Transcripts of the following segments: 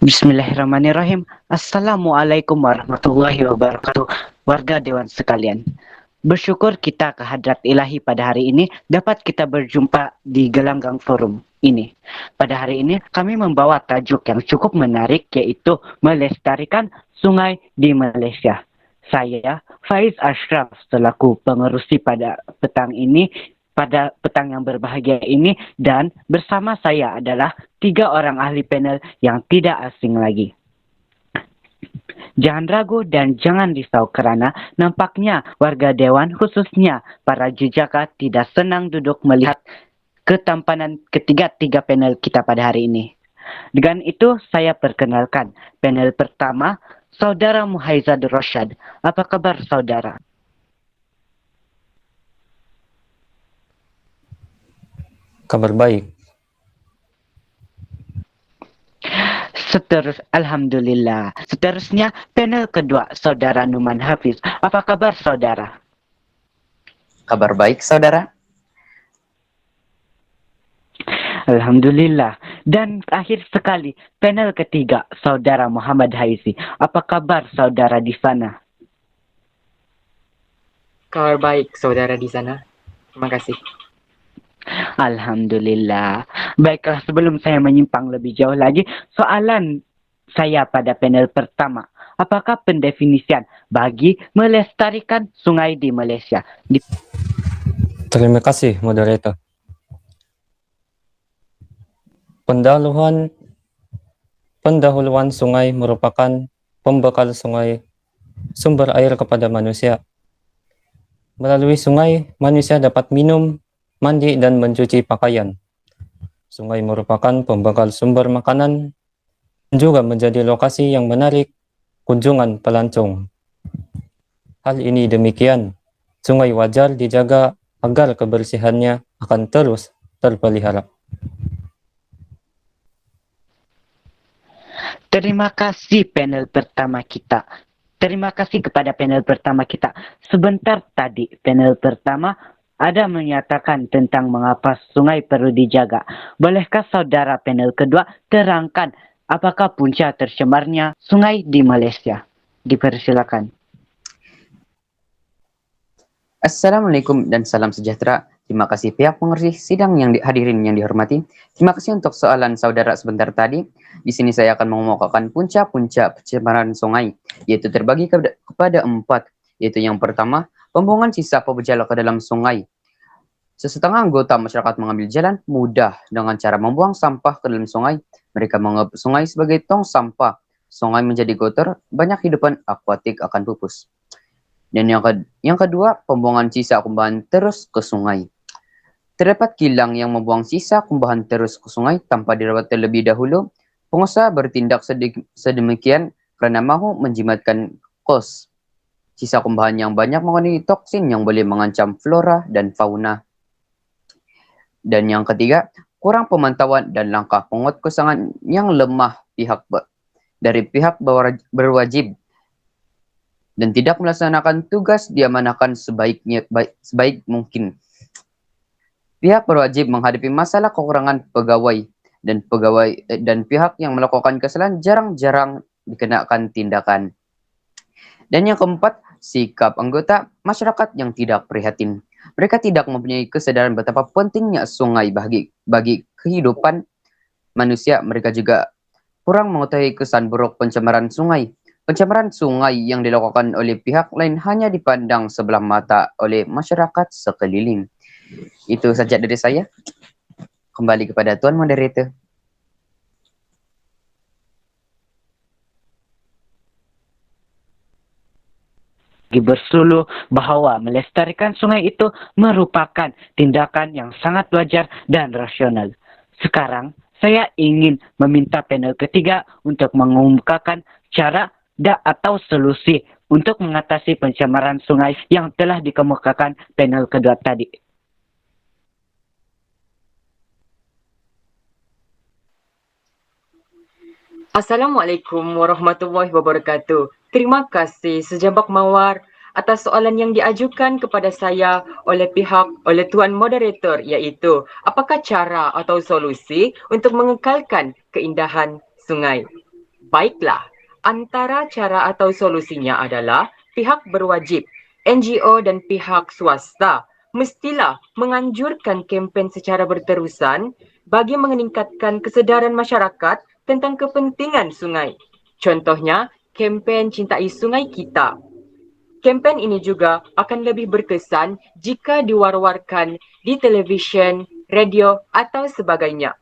Bismillahirrahmanirrahim. Assalamualaikum warahmatullahi wabarakatuh. Warga Dewan sekalian. Bersyukur kita ke hadrat ilahi pada hari ini dapat kita berjumpa di Gelanggang Forum ini. Pada hari ini kami membawa tajuk yang cukup menarik yaitu melestarikan sungai di Malaysia. Saya Faiz Ashraf selaku pengerusi pada petang ini, pada petang yang berbahagia ini, dan bersama saya adalah 3 orang ahli panel yang tidak asing lagi. Jangan ragu dan jangan risau kerana nampaknya warga Dewan khususnya para jejaka tidak senang duduk melihat ketampanan ketiga panel kita pada hari ini. Dengan itu saya perkenalkan panel pertama, Saudara Muhaizad Rosyad. Apa kabar saudara? Kabar baik. Alhamdulillah. Seterusnya, panel kedua, Saudara Numan Hafiz. Apa kabar, Saudara? Kabar baik, saudara. Alhamdulillah. Dan akhir sekali, panel ketiga, Saudara Muhammad Haizi. Apa kabar, Saudara di sana? Kabar baik, saudara di sana. Terima kasih. Alhamdulillah. Baiklah, sebelum saya menyimpang lebih jauh lagi, soalan saya pada panel pertama. Apakah pendefinisian bagi melestarikan sungai di Malaysia? Terima kasih, moderator. Pendahuluan sungai merupakan pembekal sungai sumber air kepada manusia. Melalui sungai, manusia dapat minum, mandi, dan mencuci pakaian. Sungai merupakan pembekal sumber makanan, juga menjadi lokasi yang menarik kunjungan pelancong. Hal ini demikian, sungai wajar dijaga agar kebersihannya akan terus terpelihara. Terima kasih panel pertama kita. Terima kasih kepada panel pertama kita. Sebentar tadi panel pertama ada menyatakan tentang mengapa sungai perlu dijaga. Bolehkah saudara panel kedua terangkan apakah punca tercemarnya sungai di Malaysia? Dipersilakan. Assalamualaikum dan salam sejahtera. Terima kasih pihak pengerusi sidang yang hadirin yang dihormati. Terima kasih untuk soalan saudara sebentar tadi. Di sini saya akan mengemukakan punca-punca pencemaran sungai, yaitu terbagi kepada 4. Yaitu yang pertama, pembuangan sisa pebejala ke dalam sungai. Sesetengah anggota masyarakat mengambil jalan mudah dengan cara membuang sampah ke dalam sungai. Mereka menganggap sungai sebagai tong sampah. Sungai menjadi kotor, banyak hidupan akuatik akan pupus. Dan yang kedua, pembuangan sisa kumbahan terus ke sungai. Terdapat kilang yang membuang sisa kumbahan terus ke sungai tanpa dirawat terlebih dahulu. Pengusaha bertindak sedemikian kerana mahu menjimatkan kos. Sisa kumbahan yang banyak mengandungi toksin yang boleh mengancam flora dan fauna. Dan yang ketiga, kurang pemantauan dan langkah penguatkuasaan yang lemah dari pihak berwajib dan tidak melaksanakan tugas diamanahkan sebaik mungkin. Pihak berwajib menghadapi masalah kekurangan pegawai dan pihak yang melakukan kesalahan jarang-jarang dikenakan tindakan. Dan yang keempat, sikap anggota masyarakat yang tidak prihatin. Mereka tidak mempunyai kesadaran betapa pentingnya sungai bagi kehidupan manusia. Mereka juga kurang mengetahui kesan buruk pencemaran sungai. Pencemaran sungai yang dilakukan oleh pihak lain hanya dipandang sebelah mata oleh masyarakat sekeliling. Itu saja dari saya. Kembali kepada Tuan Moderator. Bersuluh bahwa melestarikan sungai itu merupakan tindakan yang sangat wajar dan rasional. Sekarang, saya ingin meminta panel ketiga untuk mengumumkakan cara atau solusi untuk mengatasi pencemaran sungai yang telah dikemukakan panel kedua tadi. Assalamualaikum warahmatullahi wabarakatuh. Terima kasih sejabak mawar atas soalan yang diajukan kepada saya oleh Tuan Moderator, iaitu apakah cara atau solusi untuk mengekalkan keindahan sungai. Baiklah, antara cara atau solusinya adalah pihak berwajib, NGO dan pihak swasta mestilah menganjurkan kempen secara berterusan bagi meningkatkan kesedaran masyarakat tentang kepentingan sungai. Contohnya, kempen Cintai Sungai Kita. Kempen ini juga akan lebih berkesan jika diwar-warkan di televisyen, radio atau sebagainya.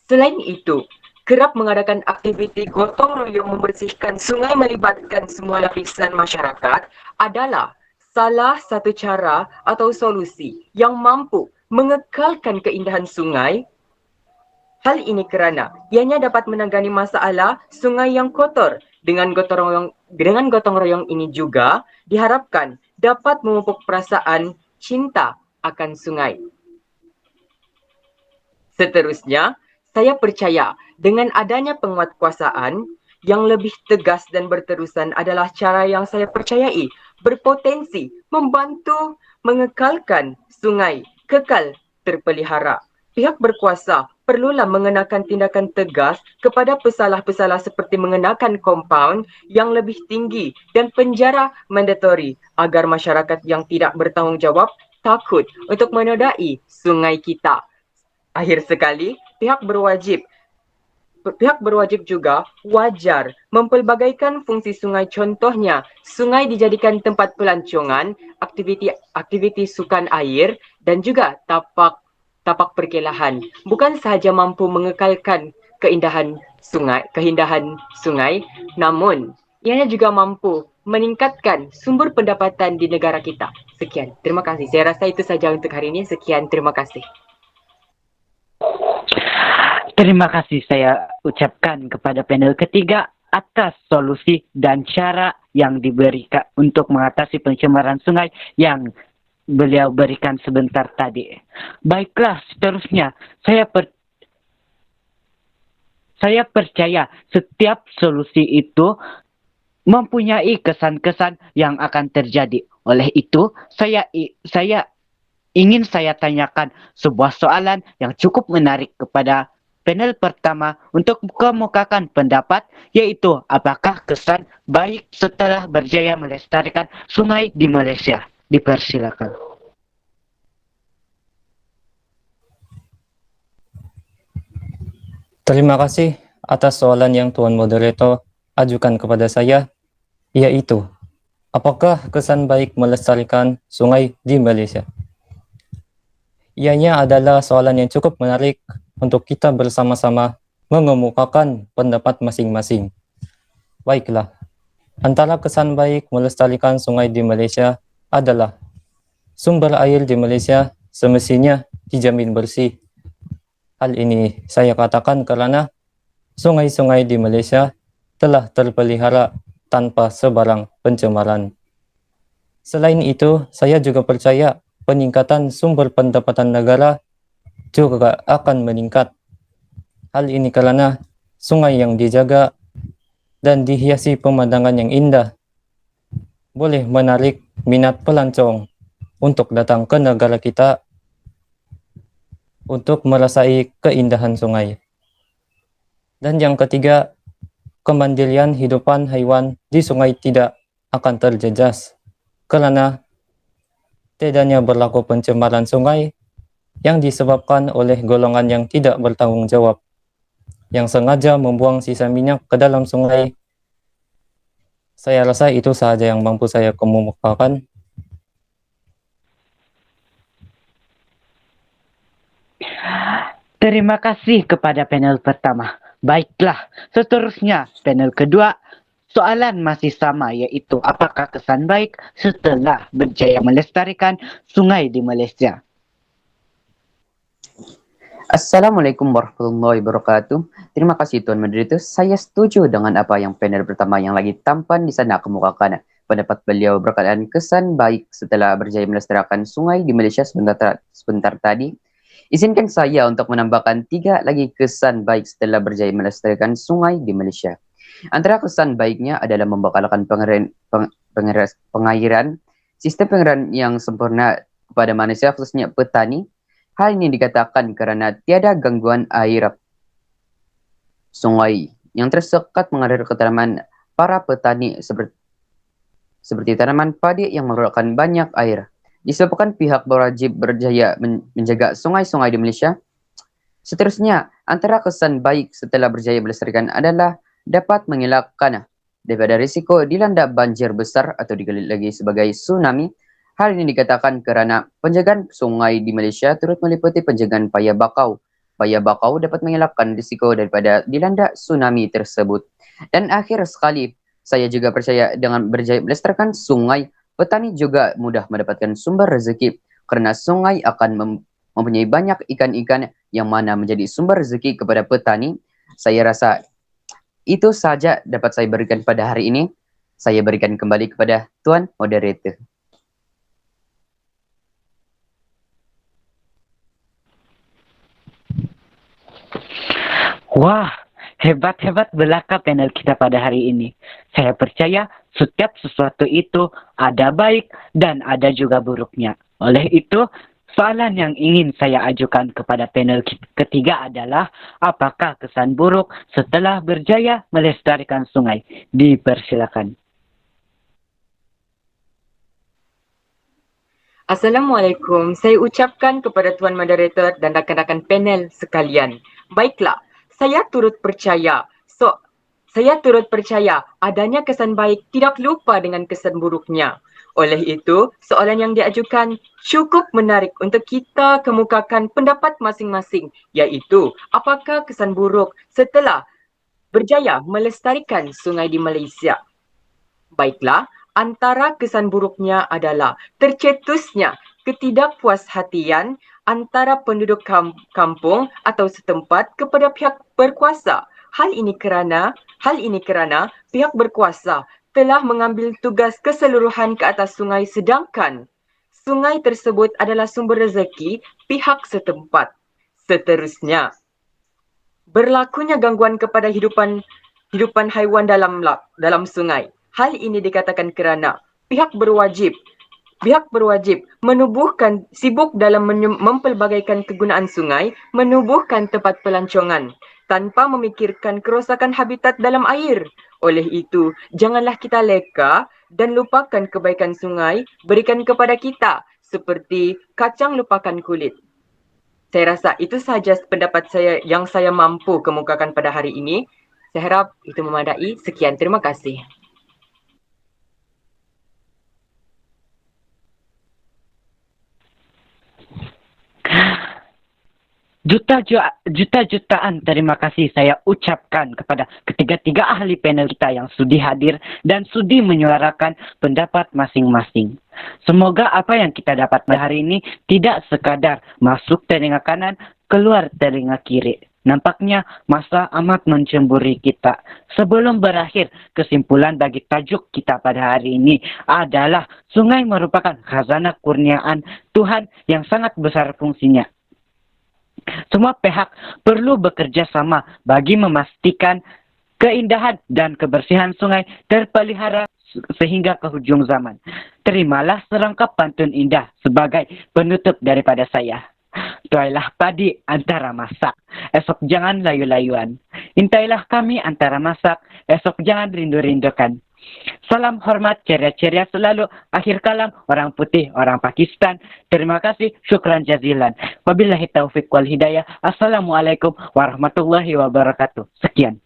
Selain itu, kerap mengadakan aktiviti gotong royong membersihkan sungai melibatkan semua lapisan masyarakat adalah salah satu cara atau solusi yang mampu mengekalkan keindahan sungai. Hal ini kerana ianya dapat menangani masalah sungai yang kotor. Dengan gotong royong ini juga diharapkan dapat memupuk perasaan cinta akan sungai. Seterusnya, saya percaya dengan adanya penguatkuasaan yang lebih tegas dan berterusan adalah cara yang saya percayai berpotensi membantu mengekalkan sungai kekal terpelihara. Pihak berkuasa perlulah mengenakan tindakan tegas kepada pesalah-pesalah seperti mengenakan kompaun yang lebih tinggi dan penjara mandatori agar masyarakat yang tidak bertanggungjawab takut untuk menodai sungai kita. Akhir sekali, pihak berwajib juga wajar mempelbagaikan fungsi sungai. Contohnya, sungai dijadikan tempat pelancongan, aktiviti sukan air dan juga tapak perkelahan. Bukan sahaja mampu mengekalkan keindahan sungai, namun ianya juga mampu meningkatkan sumber pendapatan di negara kita. Sekian, terima kasih. Saya rasa itu saja untuk hari ini. Sekian, terima kasih. Terima kasih saya ucapkan kepada panel ketiga atas solusi dan cara yang diberikan untuk mengatasi pencemaran sungai yang beliau berikan sebentar tadi. Baiklah, seterusnya saya percaya setiap solusi itu mempunyai kesan-kesan yang akan terjadi. Oleh itu, saya ingin tanyakan sebuah soalan yang cukup menarik kepada panel pertama untuk mengemukakan pendapat, yaitu apakah kesan baik setelah berjaya melestarikan sungai di Malaysia? Dipersilakan. Terima kasih atas soalan yang Tuan Moderator ajukan kepada saya, yaitu apakah kesan baik melestarikan sungai di Malaysia? Ianya adalah soalan yang cukup menarik untuk kita bersama-sama mengemukakan pendapat masing-masing. Baiklah, antara kesan baik melestarikan sungai di Malaysia adalah sumber air di Malaysia semestinya dijamin bersih. Hal ini saya katakan kerana sungai-sungai di Malaysia telah terpelihara tanpa sebarang pencemaran. Selain itu, saya juga percaya peningkatan sumber pendapatan negara juga akan meningkat. Hal ini kerana sungai yang dijaga dan dihiasi pemandangan yang indah boleh menarik minat pelancong untuk datang ke negara kita untuk merasai keindahan sungai. Dan yang ketiga, kemandirian hidupan haiwan di sungai tidak akan terjejas kerana tidaknya berlaku pencemaran sungai yang disebabkan oleh golongan yang tidak bertanggung jawab, yang sengaja membuang sisa minyak ke dalam sungai. Saya rasa itu sahaja yang mampu saya kemukakan. Terima kasih kepada panel pertama. Baiklah, seterusnya panel kedua. Soalan masih sama, yaitu apakah kesan baik setelah berjaya melestarikan sungai di Malaysia? Assalamualaikum warahmatullahi wabarakatuh. Terima kasih Tuan Moderator. Saya setuju dengan apa yang panel pertama yang lagi tampan di sana kemukakan. Pendapat beliau berkaitan kesan baik setelah berjaya melestarikan sungai di Malaysia sebentar tadi. Izinkan saya untuk menambahkan 3 lagi kesan baik setelah berjaya melestarikan sungai di Malaysia. Antara kesan baiknya adalah membekalkan pengairan, sistem pengairan yang sempurna kepada manusia khususnya petani. Hal ini dikatakan kerana tiada gangguan air sungai yang tersekat mengalir ke tanaman para petani seperti tanaman padi yang memerlukan banyak air. Disebabkan pihak berwajib berjaya menjaga sungai-sungai di Malaysia. Seterusnya, antara kesan baik setelah berjaya melestarikan adalah dapat mengelakkan daripada risiko dilanda banjir besar atau digelar lagi sebagai tsunami. Hal ini dikatakan kerana penjagaan sungai di Malaysia turut meliputi penjagaan paya bakau. Paya bakau dapat mengelakkan risiko daripada dilanda tsunami tersebut. Dan akhir sekali, saya juga percaya dengan berjaya melestarikan sungai, petani juga mudah mendapatkan sumber rezeki kerana sungai akan mempunyai banyak ikan-ikan yang mana menjadi sumber rezeki kepada petani. Saya rasa itu saja dapat saya berikan pada hari ini. Saya berikan kembali kepada Tuan Moderator. Wah, hebat-hebat belaka panel kita pada hari ini. Saya percaya setiap sesuatu itu ada baik dan ada juga buruknya. Oleh itu, soalan yang ingin saya ajukan kepada panel ketiga adalah, apakah kesan buruk setelah berjaya melestarikan sungai? Dipersilakan. Assalamualaikum. Saya ucapkan kepada Tuan Moderator dan rakan-rakan panel sekalian. Baiklah, saya turut percaya adanya kesan baik tidak lupa dengan kesan buruknya. Oleh itu, soalan yang diajukan cukup menarik untuk kita kemukakan pendapat masing-masing, iaitu apakah kesan buruk setelah berjaya melestarikan sungai di Malaysia. Baiklah, antara kesan buruknya adalah tercetusnya ketidakpuashatian antara penduduk kampung atau setempat kepada pihak berkuasa. Hal ini kerana pihak berkuasa telah mengambil tugas keseluruhan ke atas sungai sedangkan sungai tersebut adalah sumber rezeki pihak setempat. Seterusnya, berlakunya gangguan kepada hidupan haiwan dalam sungai. Hal ini dikatakan kerana pihak berwajib sibuk dalam mempelbagaikan kegunaan sungai, menubuhkan tempat pelancongan tanpa memikirkan kerosakan habitat dalam air. Oleh itu, janganlah kita leka dan lupakan kebaikan sungai berikan kepada kita seperti kacang lupakan kulit. Saya rasa itu sahaja pendapat saya yang saya mampu kemukakan pada hari ini. Saya harap itu memadai. Sekian, terima kasih. Jutaan terima kasih saya ucapkan kepada ketiga-tiga ahli panel kita yang sudi hadir dan sudi menyuarakan pendapat masing-masing. Semoga apa yang kita dapat hari ini tidak sekadar masuk telinga kanan, keluar telinga kiri. Nampaknya masa amat mencemburi kita. Sebelum berakhir, kesimpulan bagi tajuk kita pada hari ini adalah sungai merupakan khazanah kurniaan Tuhan yang sangat besar fungsinya. Semua pihak perlu bekerja sama bagi memastikan keindahan dan kebersihan sungai terpelihara sehingga ke hujung zaman. Terimalah serangkap pantun indah sebagai penutup daripada saya. Tuailah padi antara masak, esok jangan layu-layuan. Intailah kami antara masak, esok jangan rindu-rindukan. Salam hormat, ceria-ceria selalu. Akhir kalam, orang putih, orang Pakistan. Terima kasih, syukran jazilan. Wabillahi taufiq wal hidayah. Assalamualaikum warahmatullahi wabarakatuh. Sekian.